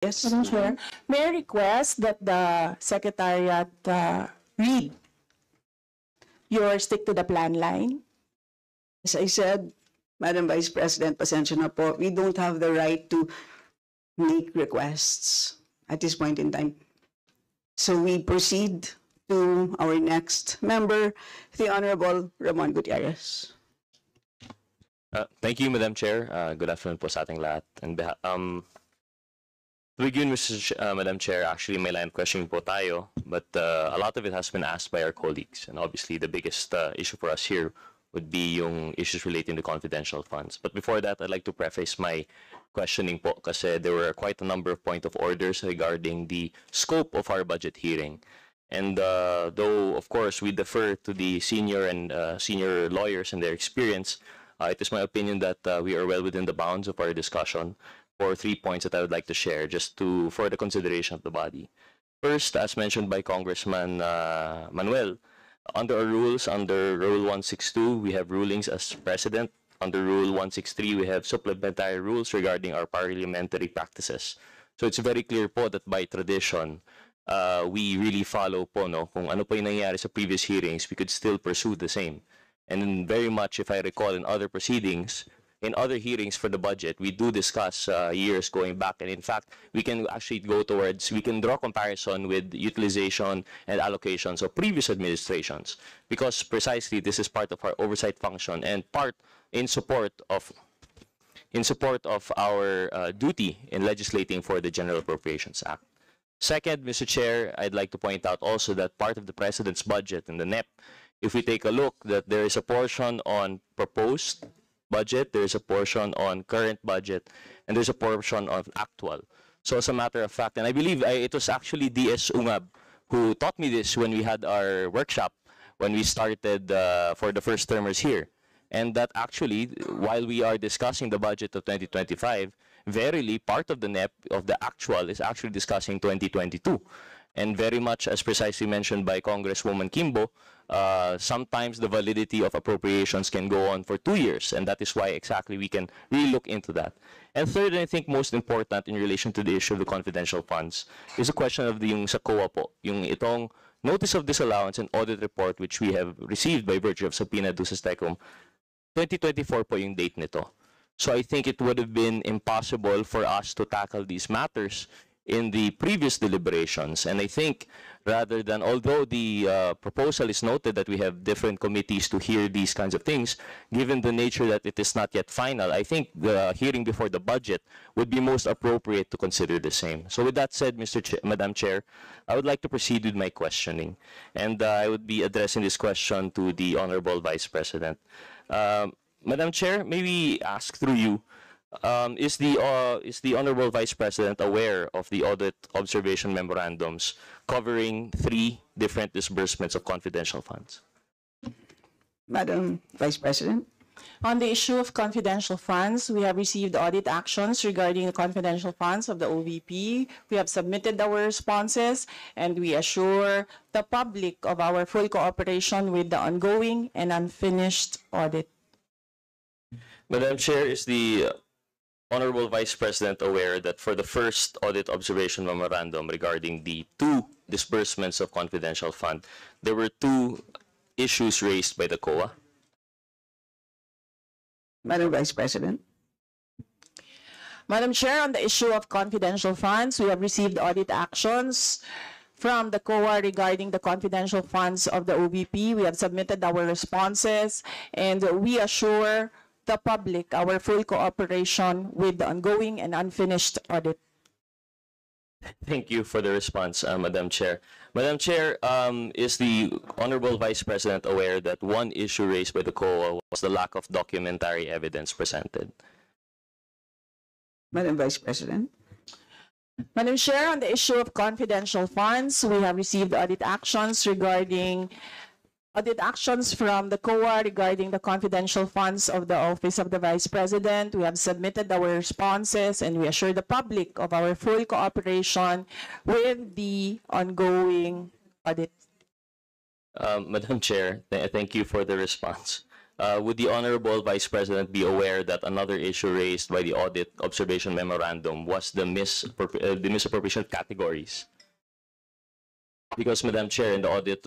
Yes. Madam Chair, may I request that the Secretariat read your stick to the plan line? As I said, Madam Vice President, pasensya na po, we don't have the right to make requests at this point in time. So we proceed to our next member, the Honorable Ramon Gutierrez. Thank you, Madam Chair. Good afternoon po sa ating lahat. And to begin, Madam Chair, actually may line of questioning po tayo, but a lot of it has been asked by our colleagues. And obviously, the biggest issue for us here would be yung issues relating to confidential funds. But before that, I'd like to preface my questioning po kasi there were quite a number of point of orders regarding the scope of our budget hearing. And though, of course, we defer to the senior lawyers and their experience, it is my opinion that we are well within the bounds of our discussion for 3 points that I would like to share just for the consideration of the body. First, as mentioned by Congressman Manuel, under our rules, under Rule 162, we have rulings as President. Under Rule 163, we have supplementary rules regarding our parliamentary practices. So it's very clear po that by tradition, we really follow po, no, kung ano po yung nangyari sa previous hearings, we could still pursue the same. And very much, if I recall, in other proceedings, in other hearings for the budget, we do discuss years going back. And in fact, we can actually we can draw comparison with utilization and allocations of previous administrations, because precisely this is part of our oversight function and part in support of our duty in legislating for the General Appropriations Act. Second, Mr. Chair, I'd like to point out also that part of the President's budget and the NEP, if we take a look, that there is a portion on proposed budget, there is a portion on current budget, and there's a portion of actual. So as a matter of fact, and I believe it was actually DS Ungab who taught me this when we had our workshop, when we started for the first termers here. And that actually, while we are discussing the budget of 2025, verily part of the NEP, of the actual, is actually discussing 2022. And very much as precisely mentioned by Congresswoman Kimbo, sometimes the validity of appropriations can go on for 2 years, and that is why exactly we can really look into that. And third, and I think most important in relation to the issue of the confidential funds, is the question of yung sa COA po, yung itong notice of disallowance and audit report which we have received by virtue of subpoena duces tecum, 2024 po yung date nito. So I think it would have been impossible for us to tackle these matters in the previous deliberations. And I think rather than, although the proposal is noted that we have different committees to hear these kinds of things, given the nature that it is not yet final, I think the hearing before the budget would be most appropriate to consider the same. So with that said, Madam Chair, I would like to proceed with my questioning. And I would be addressing this question to the Honorable Vice President. Madam Chair, maybe ask through you, is the Honorable Vice President aware of the audit observation memorandums covering 3 different disbursements of confidential funds? Madam Vice President. On the issue of confidential funds, we have received audit actions regarding the confidential funds of the OVP. We have submitted our responses, and we assure the public of our full cooperation with the ongoing and unfinished audit. Madam Chair, is the Honorable Vice President aware that for the first audit observation memorandum regarding the 2 disbursements of confidential fund, there were 2 issues raised by the COA? Madam Vice President. Madam Chair, on the issue of confidential funds, we have received audit actions from the COA regarding the confidential funds of the OVP. We have submitted our responses, and we assure the public our full cooperation with the ongoing and unfinished audit. Thank you for the response, Madam Chair. Madam Chair, is the Honorable Vice President aware that one issue raised by the COA was the lack of documentary evidence presented? Madam Vice President. Madam Chair, on the issue of confidential funds, we have received audit actions from the COA regarding the confidential funds of the Office of the Vice President. We have submitted our responses, and we assure the public of our full cooperation with the ongoing audit. Madam Chair, thank you for the response. would the Honorable Vice President be aware that another issue raised by the Audit Observation Memorandum was the misappropriation categories? Because, Madam Chair, in the Audit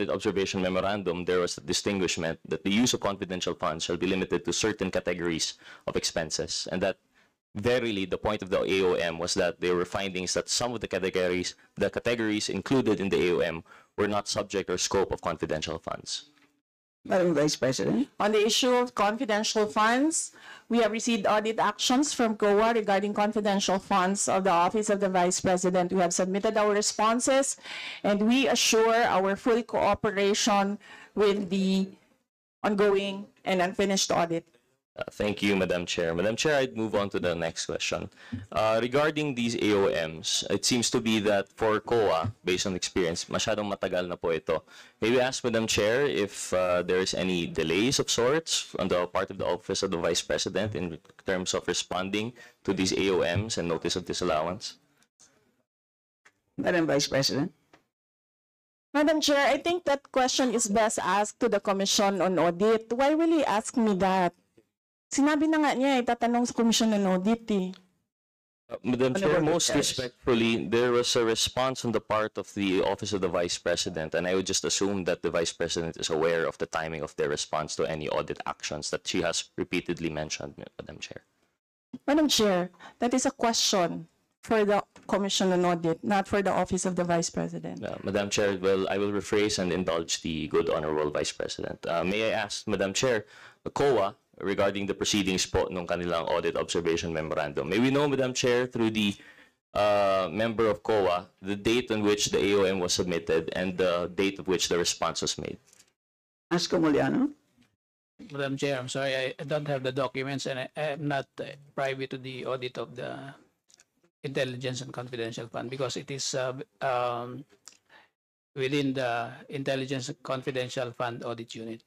Observation Memorandum, there was a distinguishment that the use of confidential funds shall be limited to certain categories of expenses, and that verily the point of the AOM was that there were findings that some of the categories included in the AOM were not subject or scope of confidential funds. Madam Vice President. On the issue of confidential funds, we have received audit actions from COA regarding confidential funds of the Office of the Vice President. We have submitted our responses, and we assure our full cooperation with the ongoing and unfinished audit. Thank you, Madam Chair. Madam Chair, I'd move on to the next question. Regarding these AOMs, it seems to be that for COA, based on experience, masyadong matagal na po ito. May we ask, Madam Chair, if there is any delays of sorts on the part of the Office of the Vice President in terms of responding to these AOMs and notice of disallowance? Madam Vice President. Madam Chair, I think that question is best asked to the Commission on Audit. Why will you ask me that? Sinabi na nga niya, itatanong sa Commission on Audit eh. Madam Chair, most respectfully, there was a response on the part of the Office of the Vice President, and I would just assume that the Vice President is aware of the timing of their response to any audit actions that she has repeatedly mentioned, Madam Chair. Madam Chair, that is a question for the Commission on Audit, not for the Office of the Vice President. Madam Chair, well, I will rephrase and indulge the good Honorable Vice President. May I ask, Madam Chair, the COA, regarding the proceedings po nung kanilang Audit Observation Memorandum. May we know, Madam Chair, through the member of COA, the date on which the AOM was submitted and the date of which the response was made? Asko Moliano. Madam Chair, I'm sorry, I don't have the documents, and I am not privy to the audit of the Intelligence and Confidential Fund because it is within the Intelligence and Confidential Fund Audit Unit.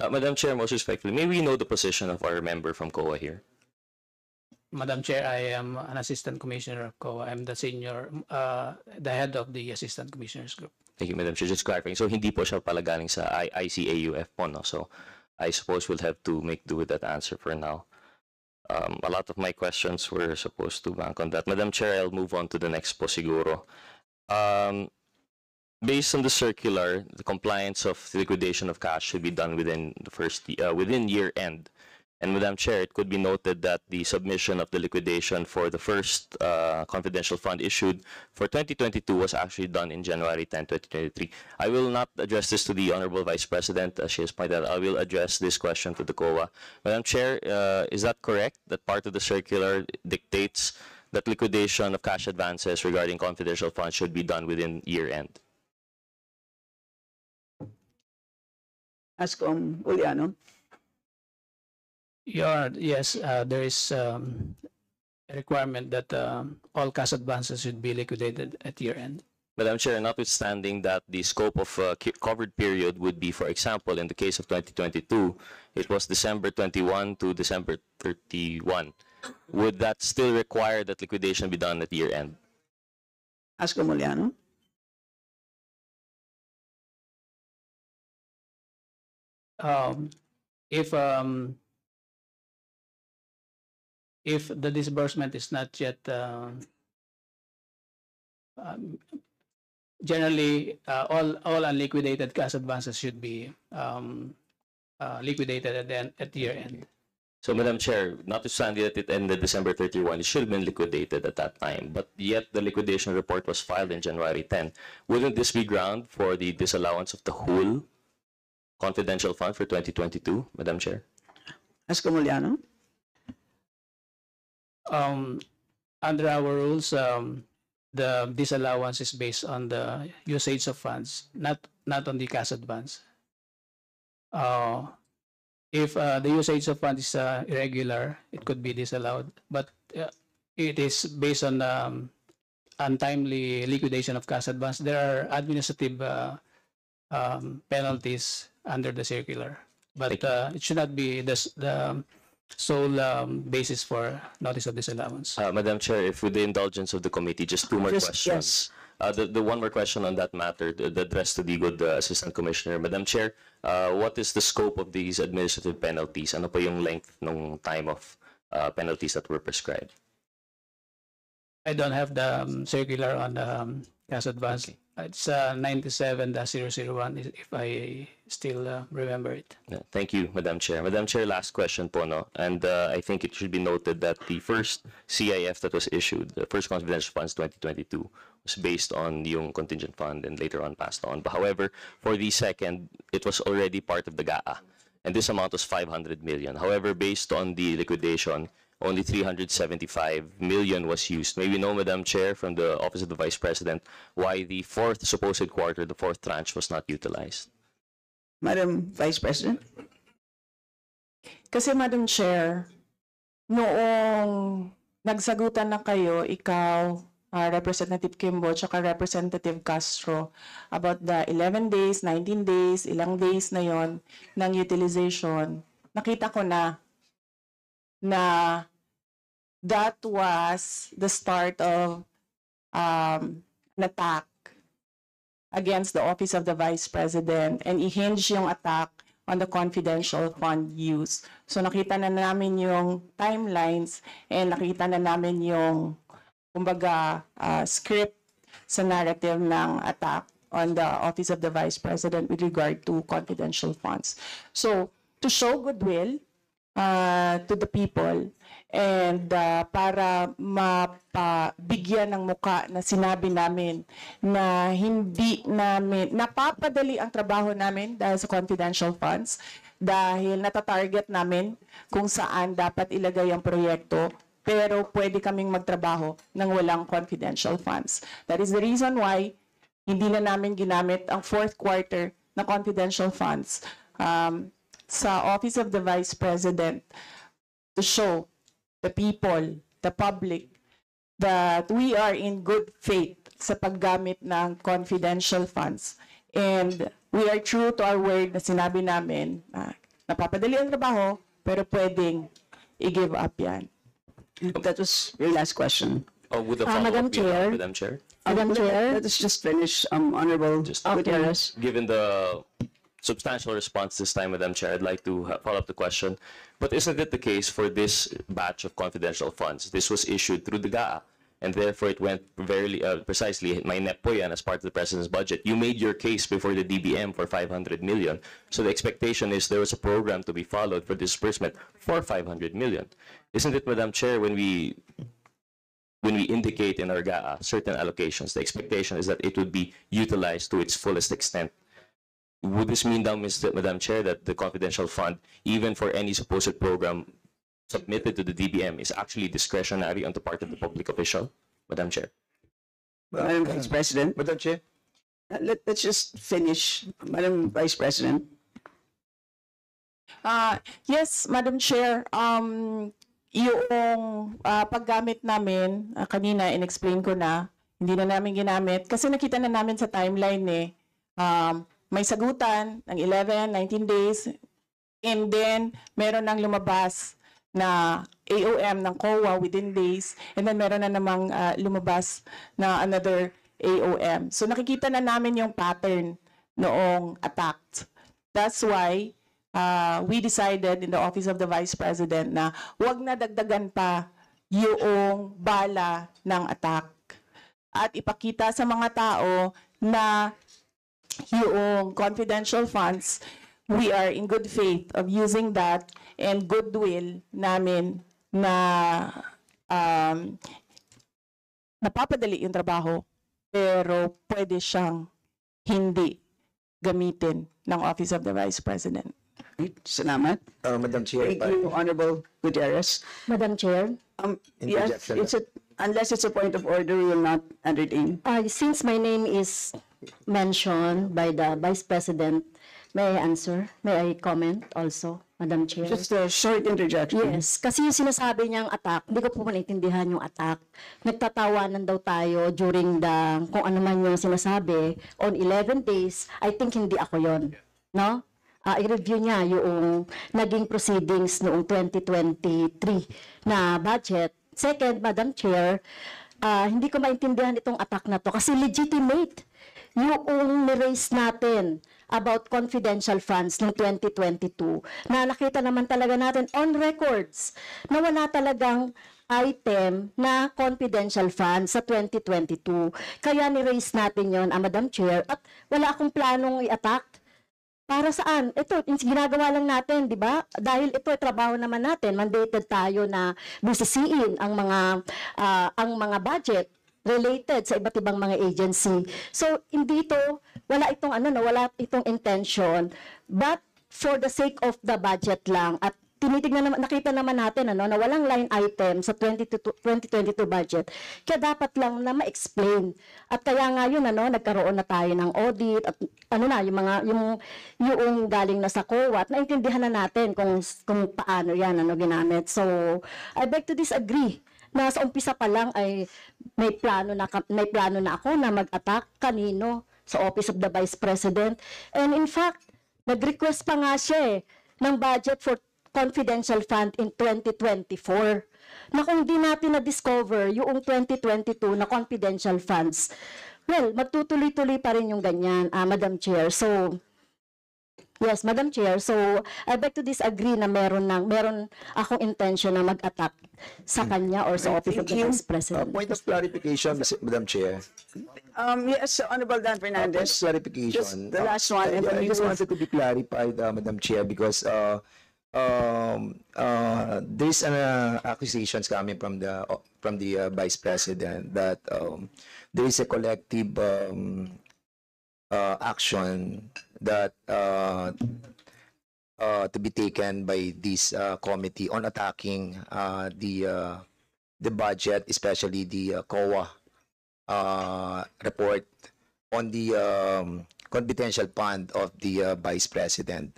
Madam Chair, most respectfully, may we know the position of our member from COA here? Madam Chair, I am an Assistant Commissioner of COA. I'm the senior, the head of the Assistant Commissioners Group. Thank you, Madam Chair. Just clarifying. So, hindi po siya pala galing sa ICAUF po, no? So, I suppose we'll have to make do with that answer for now. A lot of my questions were supposed to bank on that. Madam Chair, I'll move on to the next po siguro. Based on the circular, the compliance of the liquidation of cash should be done within the within year end. And Madam Chair, it could be noted that the submission of the liquidation for the first confidential fund issued for 2022 was actually done in January 10, 2023. I will not address this to the Honorable Vice President, as she has pointed out. I will address this question to the COA. Madam Chair, is that correct, that part of the circular dictates that liquidation of cash advances regarding confidential funds should be done within year end? Asko Moliano. Yes, there is a requirement that all cash advances should be liquidated at year end. Madam Chair, notwithstanding that the scope of covered period would be, for example, in the case of 2022, it was December 21 to December 31. Would that still require that liquidation be done at year end? Asko Moliano. If the disbursement is not yet generally all unliquidated cash advances should be liquidated at year end. So, Madam Chair, notwithstanding that it ended December 31, it should have been liquidated at that time, but yet the liquidation report was filed in January 10. Wouldn't this be ground for the disallowance of the whole confidential fund for 2022, Madam Chair? Asko Moliano. Under our rules, the disallowance is based on the usage of funds, not on the cash advance. If the usage of funds is irregular, it could be disallowed, but it is based on untimely liquidation of cash advance. There are administrative penalties under the circular, but it should not be the sole basis for notice of disallowance. Madam Chair, if with the indulgence of the committee, just two more questions. Yes. The one more question on that matter, the address to the good Assistant Commissioner. Madam Chair, what is the scope of these administrative penalties? Ano po yung length ng time of penalties that were prescribed? I don't have the circular on the cash advance. Okay. It's 97-001 if I still remember it. Yeah, thank you, Madam Chair. Madam Chair, last question po, no? And I think it should be noted that the first CIF that was issued, the first confidential funds 2022, was based on yung contingent fund and later on passed on. But however, for the second, it was already part of the GAA. And this amount was 500 million. However, based on the liquidation, only 375 million was used. Maybe know, Madam Chair, from the Office of the Vice President, why the fourth supposed quarter, the fourth tranche, was not utilized. Madam Vice President? Kasi Madam Chair, noong nagsagutan na kayo, ikaw, Representative Kimbo, tsaka Representative Castro, about the 11 days, 19 days, ilang days na yon ng utilization, nakita ko na that was the start of an attack against the Office of the Vice President, and i-hinge yung attack on the confidential fund use. So nakita na namin yung timelines and nakita na namin yung kumbaga script sa narrative ng attack on the Office of the Vice President with regard to confidential funds. So to show goodwill to the people and para mapabigyan ng muka na sinabi namin na hindi namin napapadali ang trabaho namin dahil sa confidential funds, dahil natatarget namin kung saan dapat ilagay ang proyekto, pero pwede kaming magtrabaho ng walang confidential funds. That is the reason why hindi na namin ginamit ang fourth quarter na confidential funds sa Office of the Vice President to show the people, the public, that we are in good faith sa paggamit ng confidential funds. And we are true to our word na sinabi namin na napapadali ang trabaho, pero pwedeng i-give up yan. That was your last question. Oh, with the Madam follow-up, Chair. Madam Chair? Madam Chair. Let us just finish, Honorable Gutierrez. Given the substantial response this time, Madam Chair, I'd like to follow up the question. But isn't it the case for this batch of confidential funds? This was issued through the GAA, and therefore it went very precisely, may NEP po yan as part of the President's budget. You made your case before the DBM for 500 million. So the expectation is there was a program to be followed for disbursement for 500 million. Isn't it, Madam Chair, when we indicate in our GAA certain allocations, the expectation is that it would be utilized to its fullest extent? Would this mean, Madam Chair, that the confidential fund, even for any supposed program submitted to the DBM, is actually discretionary on the part of the public official? Madam Chair. Madam Vice President, Madam Chair. let's just finish. Madam Vice President. Yes, Madam Chair, yung paggamit namin, kanina in-explain ko na, hindi na namin ginamit, kasi nakita na namin sa timeline may sagutan ng 11, 19 days, and then meron nang lumabas na AOM ng COA within days, and then meron na namang lumabas na another AOM. So nakikita na namin yung pattern noong attack. That's why we decided in the Office of the Vice President na wag na dagdagan pa yung bala ng attack at ipakita sa mga tao na yung confidential funds, we are in good faith of using that and goodwill namin na napapadali yung trabaho, pero pwede siyang hindi gamitin ng Office of the Vice President. Right, salamat. Madam Chair. Thank you, Honorable Gutierrez. Madam Chair. Yes, Interjection. unless it's a point of order, we will not entertain. Since my name is mentioned by the Vice President, may I answer? May I comment also, Madam Chair? Just a short interjection. Yes, kasi yung sinasabi niyang attack, hindi ko po maintindihan yung attack. Nagtatawanan daw tayo during the, kung ano man yung sinasabi, on 11 days, I think hindi ako yon, no? I-review niya yung naging proceedings noong 2023 na budget. Second, Madam Chair, hindi ko maintindihan itong attack na to kasi legitimate yung ni-raise natin about confidential funds noong 2022 na nakita naman talaga natin on records na wala talagang item na confidential funds sa 2022. Kaya ni-raise natin yon, Madam Chair, at wala akong planong i-attack. Para saan? Ito, ginagawa lang natin, di ba? Dahil ito, trabaho naman natin, mandated tayo na busisiin ang mga budget related sa iba't ibang mga agency. So, hindi ito, wala itong intention, but for the sake of the budget lang, at nakita naman natin na walang line item sa 2022 budget. Kaya dapat lang na ma-explain. At kaya nga yun, nagkaroon na tayo ng audit at yung galing na sa COA at naintindihan na natin kung paano yan ginamit. So, I beg to disagree na sa umpisa pa lang ay may plano na ako na mag-attack kanino sa Office of the Vice President. And in fact, nag-request pa nga siya ng budget for confidential fund in 2024. Na kung di natin na-discover yung 2022 na confidential funds, well, magtutuloy-tuloy pa rin yung ganyan, Madam Chair. So, yes, Madam Chair. So, I beg to disagree na meron akong intention na mag-attack sa kanya or sa Office of the Vice President. Point of clarification, Madam Chair. Yes, Honorable Dan Point Fernandez. of clarification. Just the last one. And then I we just will- wanted to be clarified, Madam Chair, because there's accusations coming from the Vice President that there is a collective action that to be taken by this committee on attacking the budget, especially the COA report on the confidential fund of the Vice President.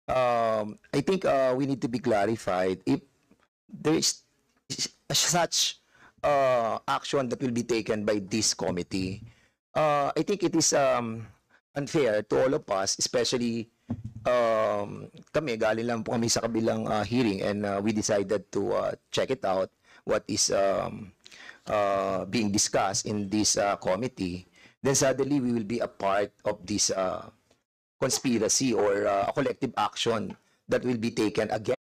I think we need to be clarified if there is such action that will be taken by this committee. I think it is unfair to all of us, especially kami, galing lang po kami sa kabilang hearing and we decided to check it out, what is being discussed in this committee. Then suddenly we will be a part of this conspiracy or a collective action that will be taken against